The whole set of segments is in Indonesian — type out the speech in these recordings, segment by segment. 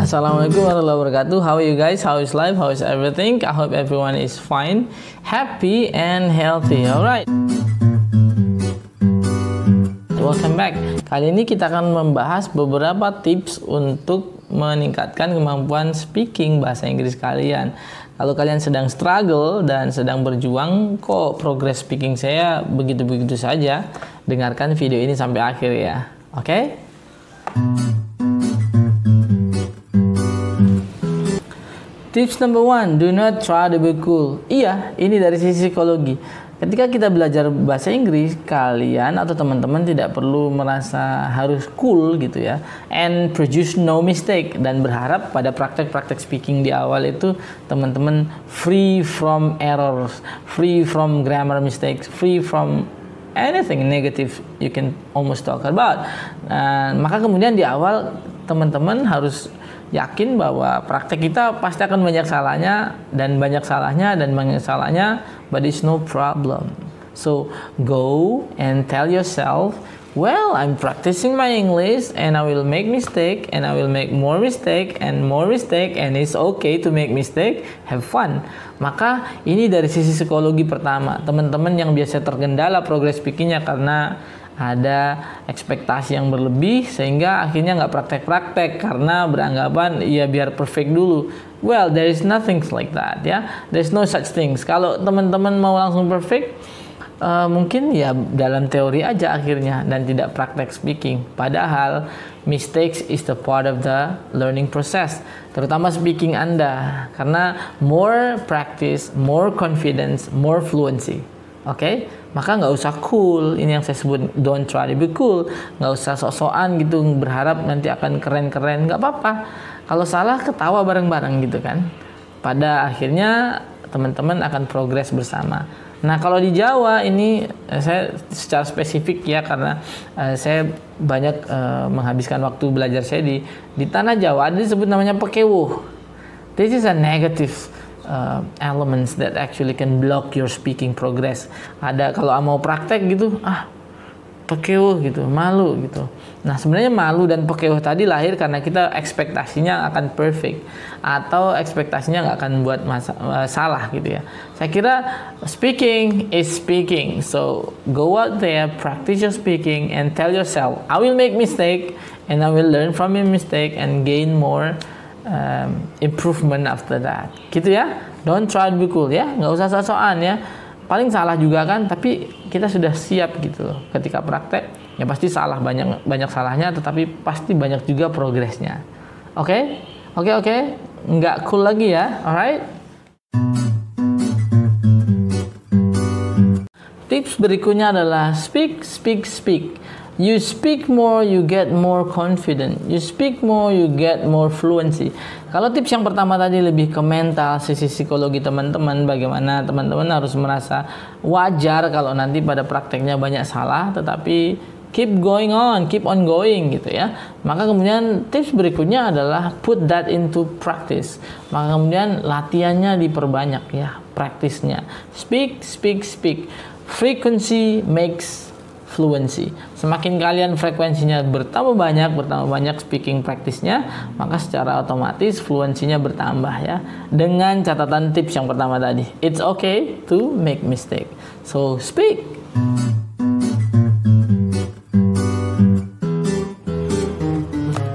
Assalamualaikum warahmatullahi wabarakatuh. How are you guys? How is life? How is everything? I hope everyone is fine, happy, and healthy. Alright. Welcome back. Kali ini kita akan membahas beberapa tips untuk meningkatkan kemampuan speaking bahasa Inggris kalian. Kalau kalian sedang struggle dan sedang berjuang, kok progress speaking saya begitu-begitu saja, dengarkan video ini sampai akhir ya. Oke? Tips number one, do not try to be cool. Iya, ini dari sisi psikologi. Ketika kita belajar bahasa Inggris, kalian atau teman-teman tidak perlu merasa harus cool gitu ya, and produce no mistake, dan berharap pada praktek-praktek speaking di awal itu teman-teman free from errors, free from grammar mistakes, free from anything negative you can almost talk about. Maka kemudian di awal teman-teman harus yakin bahwa praktek kita pasti akan banyak salahnya, but it's no problem. So go and tell yourself, well, I'm practicing my English and I will make mistake and I will make more mistake and it's okay to make mistake, have fun. Maka ini dari sisi psikologi pertama, teman-teman yang biasa terkendala progress speakingnya karena ada ekspektasi yang berlebih sehingga akhirnya nggak praktek-praktek karena beranggapan ya biar perfect dulu. Well, there is nothing like that ya. There's no such things. Kalau teman-teman mau langsung perfect, mungkin ya dalam teori aja akhirnya dan tidak praktek speaking. Padahal mistakes is the part of the learning process, terutama speaking Anda, karena more practice, more confidence, more fluency. Oke, maka nggak usah cool. Ini yang saya sebut don't try to be cool. Nggak usah sok-sokan gitu berharap nanti akan keren-keren. Nggak apa-apa. Kalau salah ketawa bareng-bareng gitu kan. Pada akhirnya teman-teman akan progres bersama. Nah kalau di Jawa ini saya secara spesifik ya karena saya banyak menghabiskan waktu belajar saya di tanah Jawa. Ada disebut namanya pekewuh. This is a negative elements that actually can block your speaking progress. Ada kalau mau praktek gitu, pekewuh gitu, malu gitu. Nah sebenarnya malu dan pekewuh tadi lahir karena kita ekspektasinya akan perfect atau ekspektasinya nggak akan buat salah gitu ya. Saya kira speaking is speaking, so go out there, practice your speaking and tell yourself, I will make mistake and I will learn from your mistake and gain more improvement after that, gitu ya. Don't try to be cool ya, nggak usah sok-sokan ya. Paling salah juga kan, tapi kita sudah siap gitu loh. Ketika praktek, ya pasti salah banyak salahnya, tetapi pasti banyak juga progresnya. Oke, nggak cool lagi ya, alright. Tips berikutnya adalah speak. You speak more, you get more confident. You speak more, you get more fluency. Kalau tips yang pertama tadi lebih ke mental, sisi psikologi teman-teman, bagaimana teman-teman harus merasa wajar kalau nanti pada prakteknya banyak salah, tetapi keep on going gitu ya. Maka kemudian tips berikutnya adalah put that into practice. Maka kemudian latihannya diperbanyak ya, praktisnya. Speak. Frequency makes fluency. Semakin kalian frekuensinya bertambah banyak speaking practice-nya, maka secara otomatis fluensinya bertambah ya. Dengan catatan tips yang pertama tadi, it's okay to make mistake. So speak.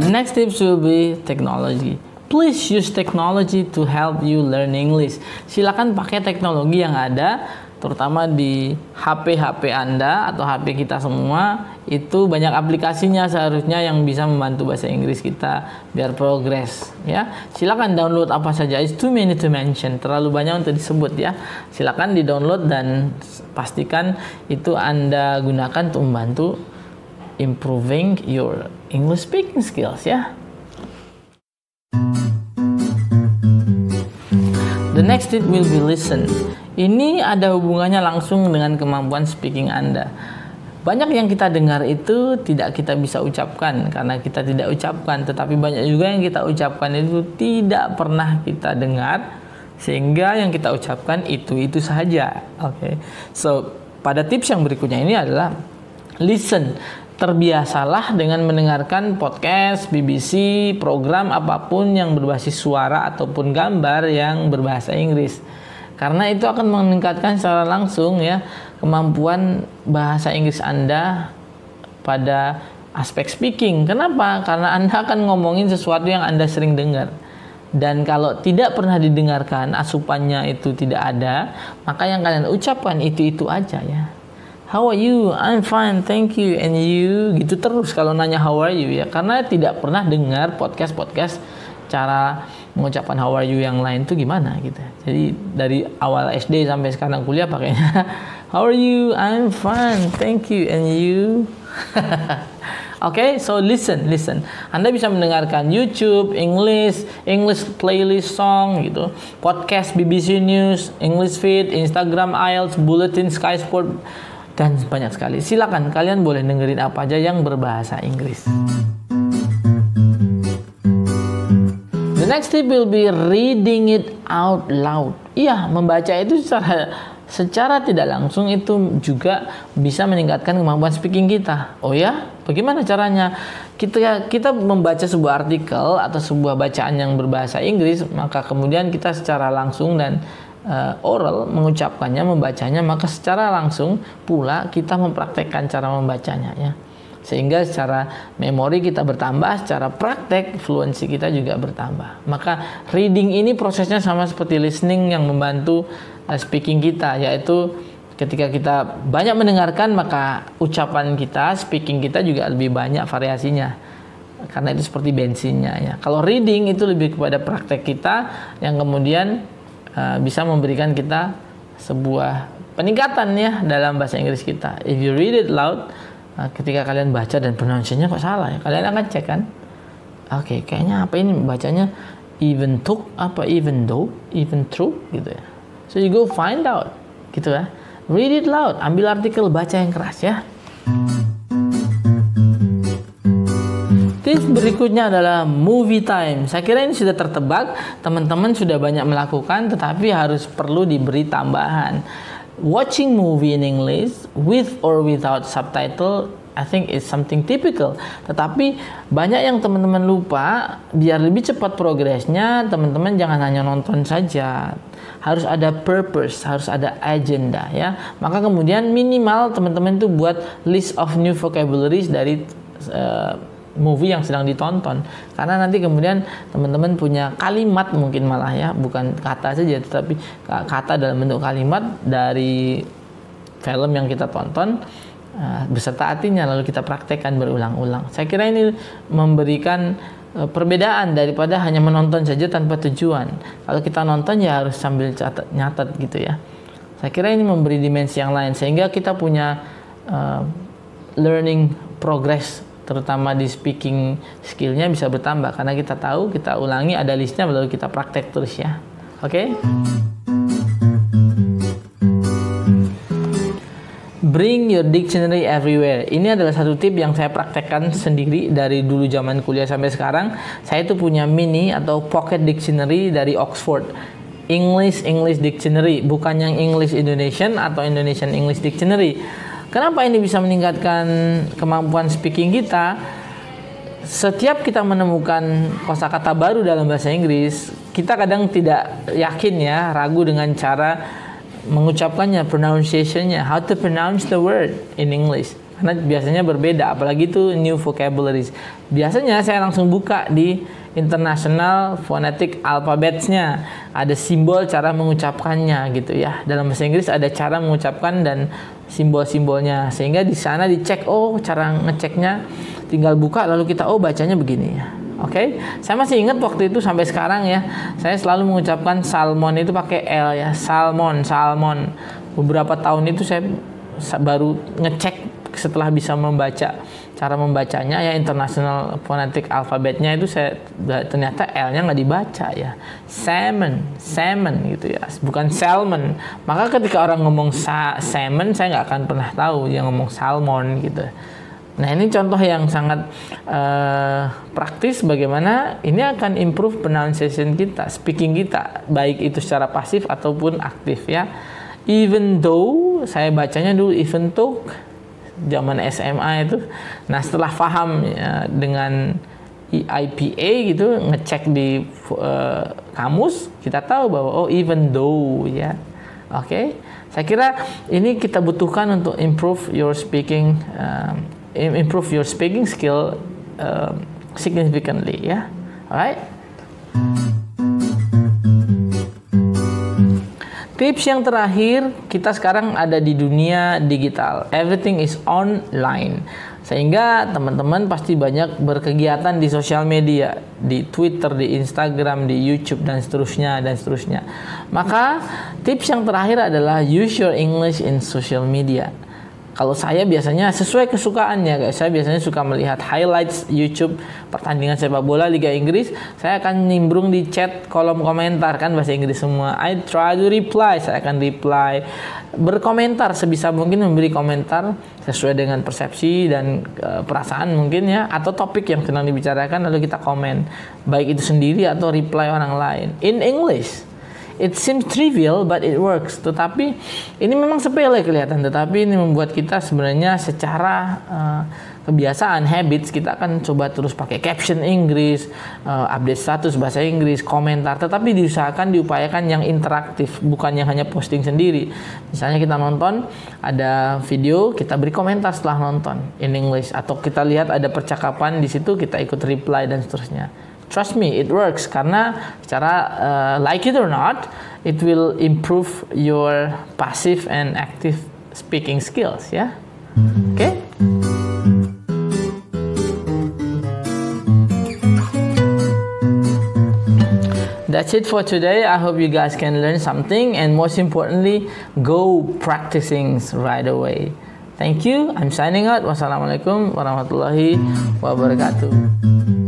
The next tips will be technology. Please use technology to help you learn English. Silakan pakai teknologi yang ada, terutama di HP Anda atau HP kita semua, itu banyak aplikasinya seharusnya yang bisa membantu bahasa Inggris kita biar progres ya. Silakan download apa saja, it's too many to mention, terlalu banyak untuk disebut ya. Silakan di-download dan pastikan itu Anda gunakan untuk membantu improving your English speaking skills ya. The next tip will be listen. Ini ada hubungannya langsung dengan kemampuan speaking Anda. Banyak yang kita dengar itu tidak kita bisa ucapkan karena kita tidak ucapkan, tetapi banyak juga yang kita ucapkan itu tidak pernah kita dengar sehingga yang kita ucapkan itu saja. Oke. So, pada tips yang berikutnya ini adalah listen. terbiasalah dengan mendengarkan podcast, BBC, program apapun yang berbasis suara ataupun gambar yang berbahasa Inggris. Karena itu akan meningkatkan secara langsung ya kemampuan bahasa Inggris Anda pada aspek speaking. Kenapa? Karena Anda akan ngomongin sesuatu yang Anda sering dengar. Dan kalau tidak pernah didengarkan, asupannya itu tidak ada, maka yang kalian ucapkan itu-itu aja ya. How are you? I'm fine, thank you. And you? Gitu terus kalau nanya how are you ya. Karena tidak pernah dengar podcast cara mengucapkan how are you yang lain tuh gimana gitu. Jadi dari awal SD sampai sekarang kuliah pakainya how are you? I'm fine, thank you. And you? Okay, so listen. Anda bisa mendengarkan YouTube, English playlist song gitu, podcast BBC News, English Feed, Instagram IELTS, Bulletin, Sky Sport, dan banyak sekali. Silakan kalian boleh dengerin apa aja yang berbahasa Inggris. The next tip will be reading it out loud. Iya, membaca itu secara tidak langsung itu juga bisa meningkatkan kemampuan speaking kita. Oh ya, bagaimana caranya? Kita membaca sebuah artikel atau sebuah bacaan yang berbahasa Inggris, maka kemudian kita secara langsung dan oral mengucapkannya, membacanya, maka secara langsung pula kita mempraktekkan cara membacanya ya. Sehingga secara memori kita bertambah, secara praktek fluensi kita juga bertambah. Maka reading ini prosesnya sama seperti listening yang membantu speaking kita, yaitu ketika kita banyak mendengarkan maka ucapan kita, speaking kita juga lebih banyak variasinya. Karena itu seperti bensinnya ya. Kalau reading itu lebih kepada praktek kita yang kemudian bisa memberikan kita sebuah peningkatan ya dalam bahasa Inggris kita. If you read it loud, ketika kalian baca dan pronunciation-nya kok salah ya, kalian akan cek kan. Oke, kayaknya apa ini bacanya even though, even though, even true gitu ya. So you go find out gitu ya. Read it loud, ambil artikel, baca yang keras ya. Tips berikutnya adalah movie time. Saya kira ini sudah tertebak, teman-teman sudah banyak melakukan, tetapi harus perlu diberi tambahan. Watching movie in English with or without subtitle, I think is something typical. Tetapi banyak yang teman-teman lupa, biar lebih cepat progresnya, teman-teman jangan hanya nonton saja. Harus ada purpose, harus ada agenda ya. Maka kemudian minimal teman-teman itu buat list of new vocabularies dari movie yang sedang ditonton, karena nanti kemudian teman-teman punya kalimat mungkin malah ya, bukan kata saja tetapi kata dalam bentuk kalimat dari film yang kita tonton beserta artinya, lalu kita praktekkan berulang-ulang. Saya kira ini memberikan perbedaan daripada hanya menonton saja tanpa tujuan. Kalau kita nonton ya harus sambil nyatet gitu ya. Saya kira ini memberi dimensi yang lain sehingga kita punya learning progress, terutama di speaking skillnya bisa bertambah karena kita tahu, kita ulangi, ada listnya, lalu kita praktek terus ya. Oke? Bring your dictionary everywhere. Ini adalah satu tip yang saya praktekkan sendiri dari dulu zaman kuliah sampai sekarang. Saya itu punya mini atau pocket dictionary dari Oxford. English Dictionary, bukan yang English Indonesian atau Indonesian English Dictionary. Kenapa ini bisa meningkatkan kemampuan speaking kita? Setiap kita menemukan kosakata baru dalam bahasa Inggris, kita kadang tidak yakin ya, ragu dengan cara mengucapkannya, pronunciation-nya, how to pronounce the word in English. Karena biasanya berbeda, apalagi itu new vocabularies. Biasanya saya langsung buka di International Phonetic Alphabets-nya. Ada simbol cara mengucapkannya gitu ya. Dalam bahasa Inggris ada cara mengucapkan dan simbol-simbolnya. Sehingga di sana dicek, oh cara ngeceknya tinggal buka lalu kita bacanya begini ya. Oke, saya masih ingat waktu itu sampai sekarang ya. Saya selalu mengucapkan salmon itu pakai L ya, salmon. Beberapa tahun itu saya baru ngecek setelah bisa membaca cara membacanya ya, International Phonetic Alphabet-nya itu saya ternyata L-nya nggak dibaca ya, salmon gitu ya, bukan salmon. Maka ketika orang ngomong salmon, saya nggak akan pernah tahu dia ngomong salmon gitu. Nah ini contoh yang sangat praktis bagaimana ini akan improve pronunciation kita, speaking kita, baik itu secara pasif ataupun aktif ya. Even though, saya bacanya dulu even though, zaman SMA itu. Nah setelah paham ya, dengan IPA gitu, ngecek di kamus, kita tahu bahwa oh even though ya, oke. Saya kira ini kita butuhkan untuk improve your speaking skill significantly ya, alright. Tips yang terakhir, kita sekarang ada di dunia digital. Everything is online. Sehingga teman-teman pasti banyak berkegiatan di sosial media, di Twitter, di Instagram, di YouTube, dan seterusnya, dan seterusnya. Maka tips yang terakhir adalah use your English in social media. Kalau saya biasanya sesuai kesukaannya, guys. Saya biasanya suka melihat highlights YouTube pertandingan sepak bola Liga Inggris. Saya akan nimbrung di chat kolom komentar, kan bahasa Inggris semua. I try to reply, saya akan reply. Berkomentar sebisa mungkin, memberi komentar sesuai dengan persepsi dan perasaan mungkin ya, atau topik yang sedang dibicarakan lalu kita komen, baik itu sendiri atau reply orang lain in English. It seems trivial but it works. Tetapi ini memang sepele kelihatan, tetapi ini membuat kita sebenarnya secara kebiasaan, habits, kita akan coba terus pakai caption Inggris, update status bahasa Inggris, komentar. Tetapi diupayakan yang interaktif, bukan yang hanya posting sendiri. Misalnya kita nonton ada video, kita beri komentar setelah nonton in English, atau kita lihat ada percakapan di situ, kita ikut reply dan seterusnya. Trust me, it works, karena secara like it or not, it will improve your passive and active speaking skills ya. Okay? That's it for today. I hope you guys can learn something, and most importantly, go practicing right away. Thank you. I'm signing out. Wassalamualaikum warahmatullahi wabarakatuh.